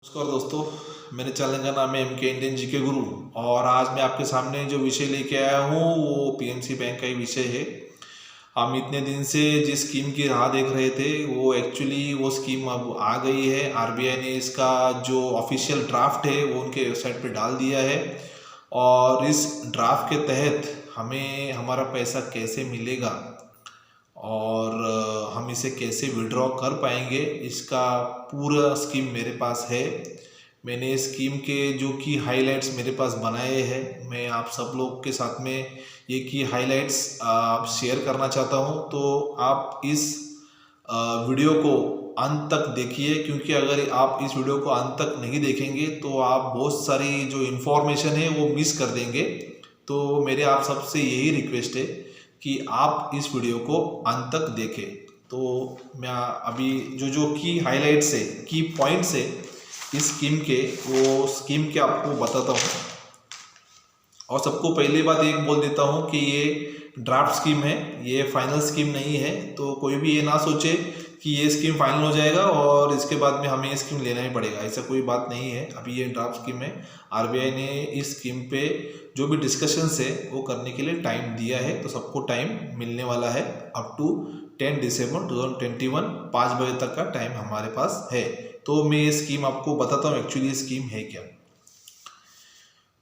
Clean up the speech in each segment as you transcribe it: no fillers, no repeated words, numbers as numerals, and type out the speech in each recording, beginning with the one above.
नमस्कार दोस्तों, मेरे चैनल का नाम है एम के इंडियन जीके गुरु। और आज मैं आपके सामने जो विषय लेके आया हूँ वो पीएमसी बैंक का ही विषय है। हम इतने दिन से जिस स्कीम की राह देख रहे थे वो एक्चुअली वो स्कीम अब आ गई है। आरबीआई ने इसका जो ऑफिशियल ड्राफ्ट है वो उनके वेबसाइट पे डाल दिया है और इस ड्राफ्ट के तहत हमें हमारा पैसा कैसे मिलेगा और हम इसे कैसे विड्रॉ कर पाएंगे, इसका पूरा स्कीम मेरे पास है। मैंने स्कीम के जो की हाइलाइट्स मेरे पास बनाए हैं, मैं आप सब लोग के साथ में ये की हाइलाइट्स आप शेयर करना चाहता हूँ। तो आप इस वीडियो को अंत तक देखिए, क्योंकि अगर आप इस वीडियो को अंत तक नहीं देखेंगे तो आप बहुत सारी जो इन्फॉर्मेशन है वो मिस कर देंगे। तो मेरे आप सबसे यही रिक्वेस्ट है कि आप इस वीडियो को अंत तक देखें। तो मैं अभी जो की हाइलाइट्स है, की पॉइंट्स है इस स्कीम के, वो स्कीम के आपको बताता हूँ। और सबको पहली बात एक बोल देता हूँ कि ये ड्राफ्ट स्कीम है, ये फाइनल स्कीम नहीं है। तो कोई भी ये ना सोचे कि ये स्कीम फाइनल हो जाएगा और इसके बाद में हमें ये स्कीम लेना ही पड़ेगा, ऐसा कोई बात नहीं है। अभी ये ड्राफ्ट स्कीम है। आरबीआई ने इस स्कीम पे जो भी डिस्कशंस है वो करने के लिए टाइम दिया है, तो सबको टाइम मिलने वाला है। अप टू 10 दिसंबर 2021 5 बजे तक का टाइम हमारे पास है। तो मैं ये स्कीम आपको बताता हूँ एक्चुअली स्कीम है क्या।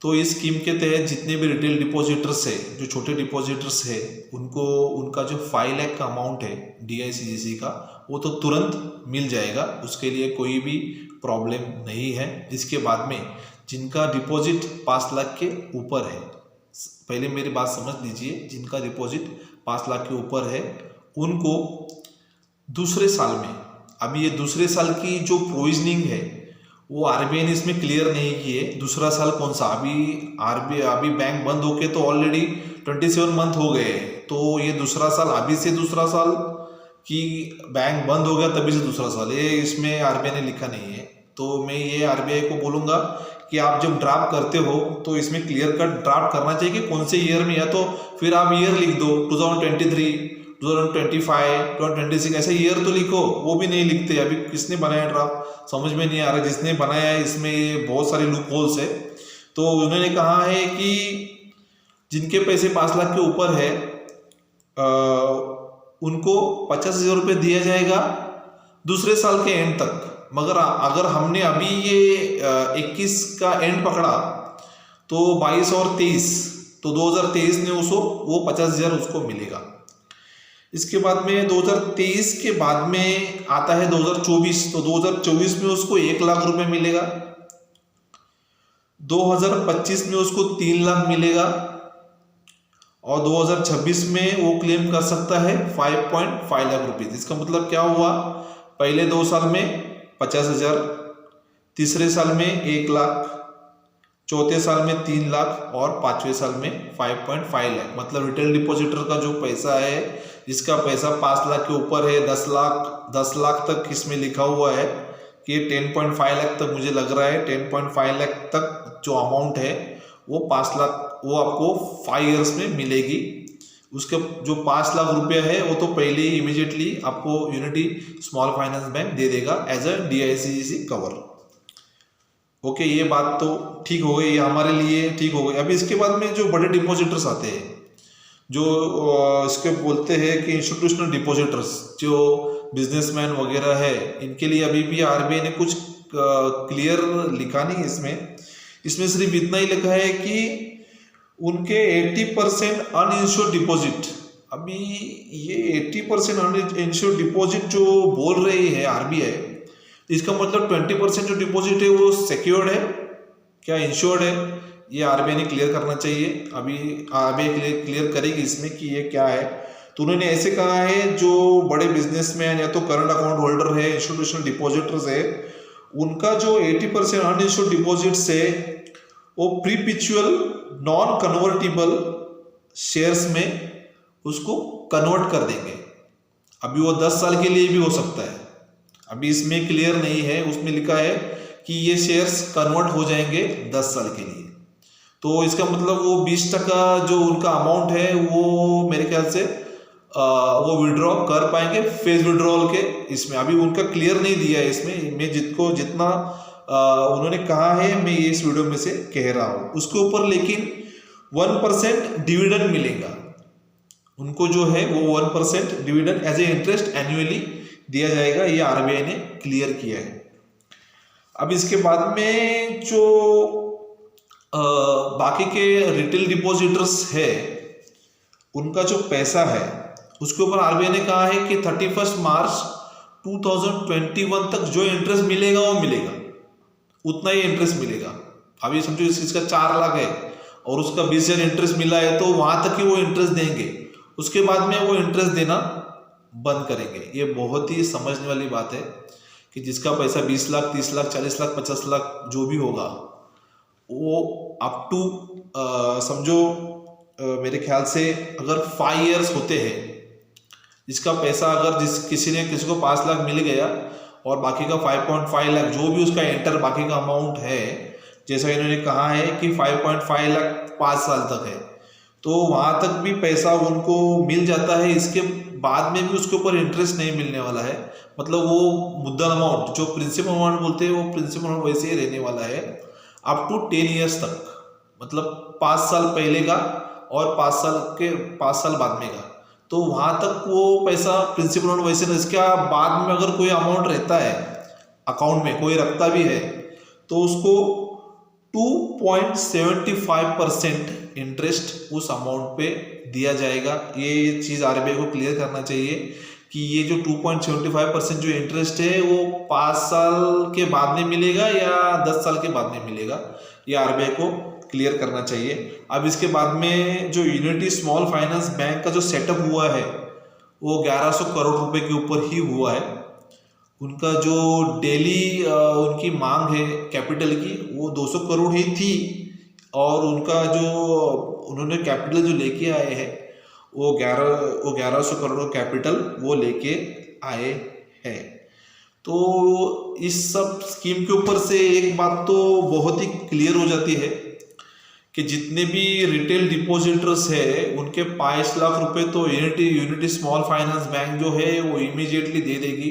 तो इस स्कीम के तहत जितने भी रिटेल डिपॉजिटर्स है, जो छोटे डिपॉजिटर्स है, उनको उनका जो 5 लाख का अमाउंट है डीआईसीजीसी का, वो तो तुरंत मिल जाएगा, उसके लिए कोई भी प्रॉब्लम नहीं है। इसके बाद में जिनका डिपॉजिट 5 लाख के ऊपर है, पहले मेरी बात समझ लीजिए, जिनका डिपॉजिट 5 लाख के ऊपर है उनको दूसरे साल में, अभी ये दूसरे साल की जो प्रोविजनिंग है वो आरबीआई ने इसमें क्लियर नहीं की है। दूसरा साल कौन सा, अभी बैंक बंद होके तो ऑलरेडी 27 मंथ हो गए हैं। तो ये दूसरा साल, अभी से दूसरा साल कि बैंक बंद हो गया तभी से दूसरा साल, ये इसमें आरबीआई ने लिखा नहीं है। तो मैं ये आरबीआई को बोलूँगा कि आप जब ड्राफ्ट करते हो तो इसमें क्लियर कट ड्राफ्ट करना चाहिए कि कौन से ईयर में, या तो फिर आप ईयर लिख दो 2023, 2025, 2026, ऐसे ईयर तो लिखो। वो भी नहीं लिखते। अभी किसने बनाया ड्राफ्ट समझ में नहीं आ रहा। जिसने बनाया है इसमें ये बहुत सारे लूप होल्स है। तो उन्होंने कहा है कि जिनके पैसे 5 लाख के ऊपर है उनको 50,000 रुपये दिया जाएगा दूसरे साल के एंड तक। मगर अगर हमने अभी ये 21 का एंड पकड़ा तो 22 और 23, तो 2023 ने उसको वो 50,000 उसको मिलेगा। इसके बाद में 2023 के बाद में आता है 2024, तो 2024 में उसको 1 लाख रुपए मिलेगा, 2025 में उसको 3 लाख मिलेगा और 2026 में वो क्लेम कर सकता है 5.5 लाख रुपए। इसका मतलब क्या हुआ, पहले 2 साल में 50,000, तीसरे साल में 1 लाख, चौथे साल में 3 लाख और 5वें साल में 5.5 लाख। मतलब रिटेल डिपॉजिटर का जो पैसा है, जिसका पैसा 5 लाख के ऊपर है, 10 लाख तक इसमें लिखा हुआ है कि 10.5 लाख तक, मुझे लग रहा है 10.5 लाख तक जो अमाउंट है वो 5 लाख वो आपको 5 इयर्स में मिलेगी। उसके जो 5 लाख रुपया है वो तो पहले ही इमीडिएटली आपको यूनिटी स्मॉल फाइनेंस बैंक दे देगा as a DICGC cover. Okay, ये बात तो ठीक हो गई, ये हमारे लिए ठीक हो गई। अभी इसके बाद में जो बड़े डिपॉजिटर्स आते हैं, जो इसके बोलते हैं कि इंस्टीट्यूशनल डिपॉजिटर्स, जो बिजनेसमैन वगैरह है, इनके लिए अभी भी आरबीआई ने कुछ क्लियर लिखा नहीं इसमें सिर्फ इतना ही लिखा है कि उनके 80% अनइंश्योर्ड डिपॉजिट, अभी ये 80% अनइंश्योर्ड डिपॉजिट जो बोल रही है आरबीआई, इसका मतलब 20% जो डिपॉजिट है वो सिक्योर्ड है क्या, इंश्योर्ड है, ये आरबीआई ने क्लियर करना चाहिए। अभी आरबीआई क्लियर करेगी इसमें कि ये क्या है। तो उन्होंने ऐसे कहा है, जो बड़े बिजनेसमैन या तो करंट अकाउंट होल्डर है, इंस्टीट्यूशनल डिपॉजिटर्स है, उनका जो 80% अनइंश्योर्ड डिपॉजिट्स है वो प्रीपिचुअल नॉन कन्वर्टिबल शेयर्स में उसको कन्वर्ट कर देंगे। अभी वो 10 साल के लिए भी हो सकता है, अभी इसमें क्लियर नहीं है। उसमें लिखा है कि ये शेयर्स कन्वर्ट हो जाएंगे 10 साल के लिए। तो इसका मतलब वो 20% जो उनका अमाउंट है वो मेरे ख्याल से वो विड्रॉ कर पाएंगे फेज विड्रॉल के। इसमें अभी उनका क्लियर नहीं दिया है इसमें। मैं जितना उन्होंने कहा है, मैं ये इस वीडियो में से कह रहा हूँ उसके ऊपर, लेकिन 1% डिविडेंड मिलेगा उनको, जो है वो 1% dividend as a interest annually दिया जाएगा, ये आरबीआई ने क्लियर किया है। अब इसके बाद में जो बाकी के रिटेल डिपॉजिटर्स है उनका जो पैसा है उसके ऊपर आरबीआई ने कहा है कि 31 मार्च 2021 तक जो इंटरेस्ट मिलेगा वो मिलेगा, उतना ही इंटरेस्ट मिलेगा। अभी समझो इसका 4 लाख है और उसका 20,000 इंटरेस्ट मिला है, तो वहां तक ही वो इंटरेस्ट देंगे, उसके बाद में वो इंटरेस्ट देना बंद करेंगे। ये बहुत ही समझने वाली बात है कि जिसका पैसा 20 लाख, 30 लाख, 40 लाख, 50 लाख जो भी होगा, वो अप टू समझो मेरे ख्याल से अगर 5 इयर्स होते हैं, जिसका पैसा अगर किसी को 5 लाख मिल गया और बाकी का 5.5 लाख जो भी उसका एंटर बाकी का अमाउंट है, जैसा इन्होंने कहा है कि 5.5 लाख 5 साल तक है, तो वहां तक भी पैसा उनको मिल जाता है। इसके बाद में भी उसके ऊपर इंटरेस्ट नहीं मिलने वाला है, मतलब वो मुद्दल अमाउंट जो प्रिंसिपल अमाउंट बोलते हैं वो प्रिंसिपल अमाउंट वैसे ही रहने वाला है अप टू 10 इयर्स तक, मतलब 5 साल पहले का और 5 साल बाद में का, तो वहां तक वो पैसा प्रिंसिपल अमाउंट वैसे। इसके बाद में अगर कोई अमाउंट रहता है अकाउंट में, कोई रखता भी है, तो उसको 2.75% इंटरेस्ट उस अमाउंट पे दिया जाएगा। ये चीज़ आरबीआई को क्लियर करना चाहिए कि ये जो 2.75% जो इंटरेस्ट है वो 5 साल के बाद में मिलेगा या 10 साल के बाद में मिलेगा, ये आरबीआई को क्लियर करना चाहिए। अब इसके बाद में जो यूनिटी स्मॉल फाइनेंस बैंक का जो सेटअप हुआ है वो 1100 करोड़ रुपए के ऊपर ही हुआ है। उनका जो डेली उनकी मांग है कैपिटल की वो 200 करोड़ ही थी, और उनका जो उन्होंने कैपिटल जो लेके आए हैं वो 1100 करोड़ कैपिटल वो लेके आए हैं। तो इस सब स्कीम के ऊपर से एक बात तो बहुत ही क्लियर हो जाती है कि जितने भी रिटेल डिपॉजिटर्स है उनके 5 लाख रुपए तो यूनिटी स्मॉल फाइनेंस बैंक जो है वो इमीडिएटली दे देगी।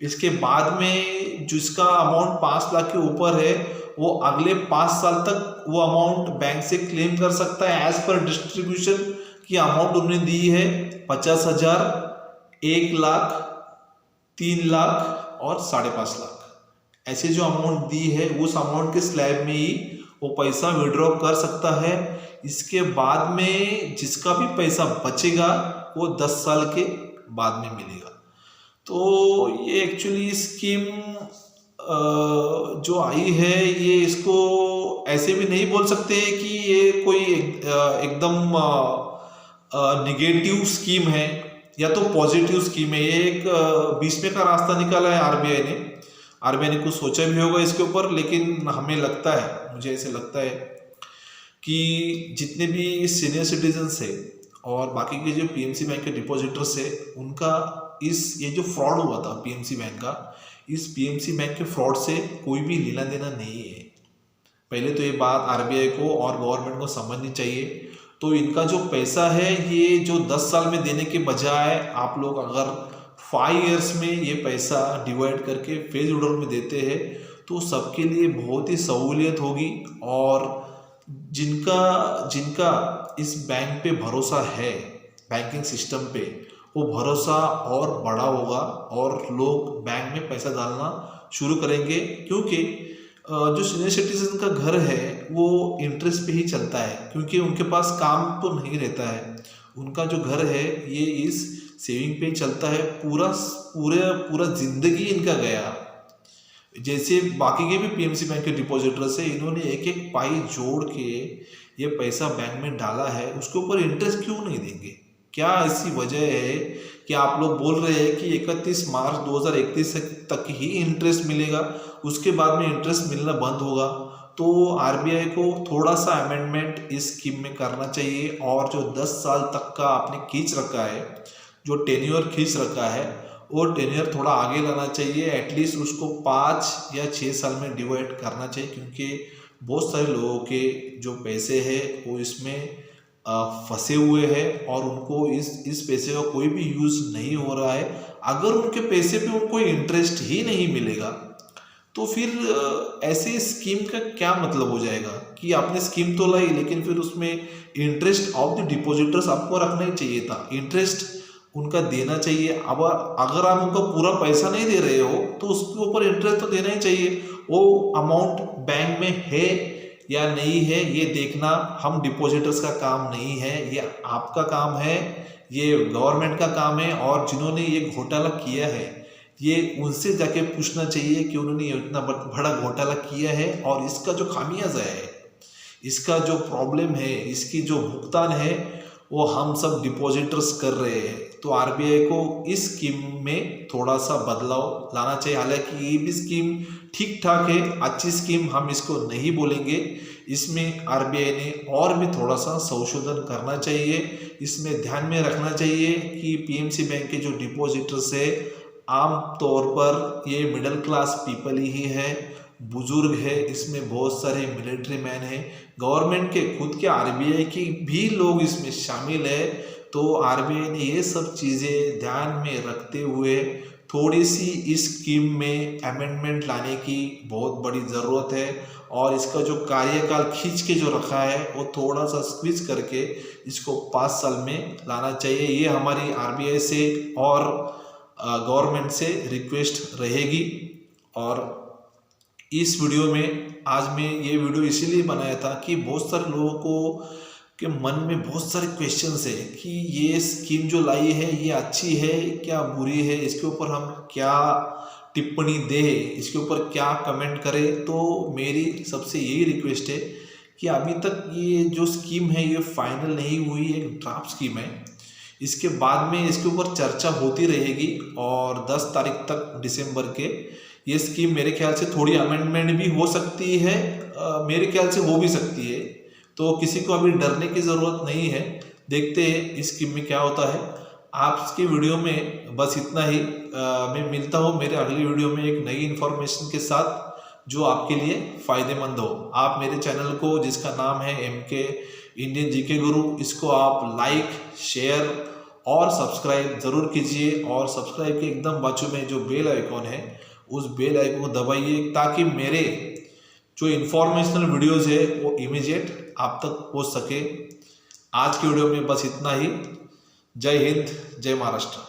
इसके बाद में जिसका अमाउंट 5 लाख के ऊपर है वो अगले 5 साल तक वो अमाउंट बैंक से क्लेम कर सकता है एज पर डिस्ट्रीब्यूशन की अमाउंट उन्होंने दी है 50,000, 1 लाख, 3 लाख और 5.5 लाख, ऐसे जो अमाउंट दी है उस अमाउंट के स्लैब में ही वो पैसा विड्रॉ कर सकता है। इसके बाद में जिसका भी पैसा बचेगा वो 10 साल के बाद में मिलेगा। तो ये एक्चुअली स्कीम जो आई है ये इसको ऐसे भी नहीं बोल सकते कि ये कोई एकदम निगेटिव स्कीम है या तो पॉजिटिव स्कीम है। ये एक बीच में का रास्ता निकाला है आरबीआई ने कुछ सोचा भी होगा इसके ऊपर, लेकिन हमें लगता है, मुझे ऐसे लगता है कि जितने भी सीनियर सिटीजन्स है और बाकी के जो पीएमसी बैंक के डिपॉजिटर्स है उनका ये जो फ्रॉड हुआ था पीएमसी बैंक का, इस पीएमसी बैंक के फ्रॉड से कोई भी लेना देना नहीं है। पहले तो ये बात आरबीआई को और गवर्नमेंट को समझनी चाहिए। तो इनका जो पैसा है ये जो 10 साल में देने के बजाय आप लोग अगर 5 इयर्स में ये पैसा डिवाइड करके फेज ऑर्डर में देते हैं तो सबके लिए बहुत ही सहूलियत होगी, और जिनका इस बैंक पे भरोसा है, बैंकिंग सिस्टम पे, वो भरोसा और बड़ा होगा और लोग बैंक में पैसा डालना शुरू करेंगे। क्योंकि जो सीनियर सिटीजन का घर है वो इंटरेस्ट पे ही चलता है, क्योंकि उनके पास काम तो नहीं रहता है, उनका जो घर है ये इस सेविंग पे ही चलता है। पूरा जिंदगी इनका गया। जैसे बाकी के भी पीएमसी बैंक के डिपॉजिटर्स है, इन्होंने एक एक पाई जोड़ के ये पैसा बैंक में डाला है, उसके ऊपर इंटरेस्ट क्यों नहीं देंगे? क्या ऐसी वजह है कि आप लोग बोल रहे हैं कि 31 मार्च 2031 तक ही इंटरेस्ट मिलेगा, उसके बाद में इंटरेस्ट मिलना बंद होगा? तो आरबीआई को थोड़ा सा अमेंडमेंट इस स्कीम में करना चाहिए, और जो 10 साल तक का आपने खींच रखा है, जो टेन्योर खींच रखा है, वो टेन्योर थोड़ा आगे लाना चाहिए। एटलीस्ट उसको 5 या 6 साल में डिवाइड करना चाहिए, क्योंकि बहुत सारे लोगों के जो पैसे हैं वो इसमें फंसे हुए हैं और उनको इस पैसे का कोई भी यूज़ नहीं हो रहा है। अगर उनके पैसे पे उनको इंटरेस्ट ही नहीं मिलेगा तो फिर ऐसे स्कीम का क्या मतलब हो जाएगा कि आपने स्कीम तो लाई लेकिन फिर उसमें इंटरेस्ट ऑफ द डिपॉजिटर्स आपको रखना ही चाहिए था, इंटरेस्ट उनका देना चाहिए। अब अगर आप उनको पूरा पैसा नहीं दे रहे हो तो उसके ऊपर इंटरेस्ट तो देना ही चाहिए। वो अमाउंट बैंक में है या नहीं है ये देखना हम डिपॉजिटर्स का काम नहीं है, ये आपका काम है, ये गवर्नमेंट का काम है। और जिन्होंने ये घोटाला किया है ये उनसे जाके पूछना चाहिए कि उन्होंने इतना बड़ा घोटाला किया है और इसका जो खामियाजा है, इसका जो प्रॉब्लम है, इसकी जो भुगतान है वो हम सब डिपॉजिटर्स कर रहे हैं। तो आरबीआई को इस स्कीम में थोड़ा सा बदलाव लाना चाहिए। हालांकि ये भी स्कीम ठीक ठाक है, अच्छी स्कीम हम इसको नहीं बोलेंगे, इसमें आरबीआई ने और भी थोड़ा सा संशोधन करना चाहिए। इसमें ध्यान में रखना चाहिए कि पीएमसी बैंक के जो डिपॉजिटर्स है आम तौर पर ये मिडिल क्लास पीपल ही है, बुजुर्ग है, इसमें बहुत सारे मिलिट्री मैन है, गवर्नमेंट के खुद के आरबीआई के भी लोग इसमें शामिल है। तो आरबीआई ने ये सब चीज़ें ध्यान में रखते हुए थोड़ी सी इस स्कीम में अमेंडमेंट लाने की बहुत बड़ी ज़रूरत है। और इसका जो कार्यकाल खींच के जो रखा है वो थोड़ा सा स्क्वीज करके इसको 5 साल में लाना चाहिए। ये हमारी आरबीआई से और गवर्नमेंट से रिक्वेस्ट रहेगी। और इस वीडियो में आज मैं ये वीडियो इसीलिए बनाया था कि बहुत सारे लोगों को के मन में बहुत सारे क्वेश्चंस है कि ये स्कीम जो लाई है ये अच्छी है क्या बुरी है, इसके ऊपर हम क्या टिप्पणी दें, इसके ऊपर क्या कमेंट करें। तो मेरी सबसे यही रिक्वेस्ट है कि अभी तक ये जो स्कीम है ये फाइनल नहीं हुई, एक ड्राफ्ट स्कीम है, इसके बाद में इसके ऊपर चर्चा होती रहेगी। और 10 तारीख तक दिसंबर के ये स्कीम मेरे ख्याल से थोड़ी अमेंडमेंट भी हो सकती है, मेरे ख्याल से हो भी सकती है। तो किसी को अभी डरने की ज़रूरत नहीं है, देखते हैं इस स्कीम में क्या होता है। आपके वीडियो में बस इतना ही। मैं मिलता हूँ मेरे अगली वीडियो में एक नई इन्फॉर्मेशन के साथ जो आपके लिए फ़ायदेमंद हो। आप मेरे चैनल को जिसका नाम है MK इंडियन जीके गुरु, इसको आप लाइक शेयर और सब्सक्राइब ज़रूर कीजिए। और सब्सक्राइब के एकदम बाजू में जो बेल आइकॉन है उस बेल आइकन को दबाइए ताकि मेरे जो इन्फॉर्मेशनल वीडियोस है वो इमीडिएट आप तक पहुंच सके। आज की वीडियो में बस इतना ही। जय हिंद, जय महाराष्ट्र।